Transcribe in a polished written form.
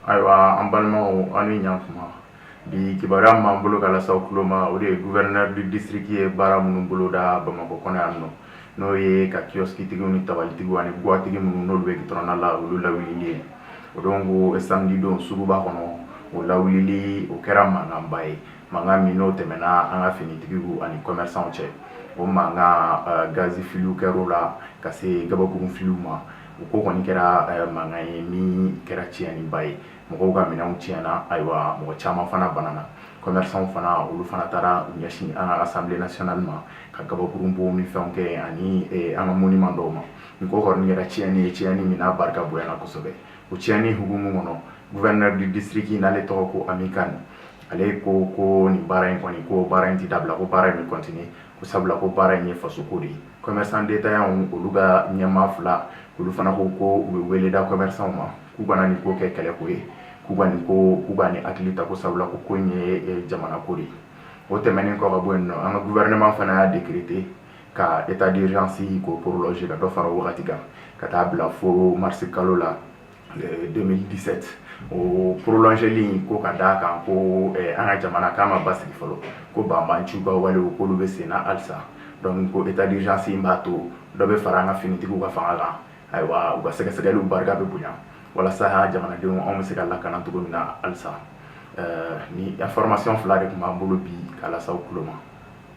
Ayiwa an balimaw an ni ɲankuma bi kibaruya min b'an bolo ka lase aw tulo ma o de ye gouverneur du district ye baara minnu boloda Bamakɔ kɔnɔ yan nɔ n'o ye ka kiosquetigiw ni tabalitigiw ani buwatigi minnu n'olu bɛ gitɔrɔnda la olu lawulili ye o don ko samedi don suguba kɔnɔ o lawulili o kɛra mankanba ye mankan min n'o tɛmɛna an ka finitigiw ani commerçants cɛ o mankan gazi filiw kɛr'o la ka se gabakurun filiw ma o ko kɔni kɛra mankan ye min kɛra tiɲɛniba ye mɔgɔw ka minɛnw tiɲɛna ayiwa mɔgɔ caman fana banana commerçants fana olu fana taara u ɲɛsin an ka assemblée nationale ma ka gabakurun bɔ ni fɛnw kɛ ani an ka monument dɔw ma nin ko kɔni kɛra tiɲɛni ye tiɲɛni min n'a barika bonyana kosɛbɛ o tiɲɛni hukumu kɔnɔ gouverneur du district n'ale tɔgɔ ko Ami Kane ale ko nin baara in kɔni ko baara in tɛ dabila ko baara in bɛ continuer ko sabula ko baara in ye fasoko de ye commerçant détaillants olu ka ɲɛmaa fila olu fana ko u bɛ wele da commerçants ma k'u kana nin ko kɛ kɛlɛko ye k'u ka nin hakili ta ko sabula ko in ye jamana ko de ye o tɛmɛnen kɔ ka bɔ yen nɔ an ka gouvernement fana y'a décréter ka état d'urgence k'o prolonger ka dɔ fara o wagati kan ka taa bila fo mars kalo la 2017 o prolongeli ko ka d'a kan ko an ka jamana k'a ma basigi fɔlɔ ko banbanciw ka walew k'olu bɛ sen na halisa donc ko état d'urgence b'a to dɔ bɛ fara an ka finitigiw ka fanga kan ayiwa u ka sɛgɛsɛgɛliw barika bɛ bonya walasa jamanadenw anw bɛ se ka lakana cogo min na halisa ni information fila de tun b'an bolo bi k'a lase aw tulo ma.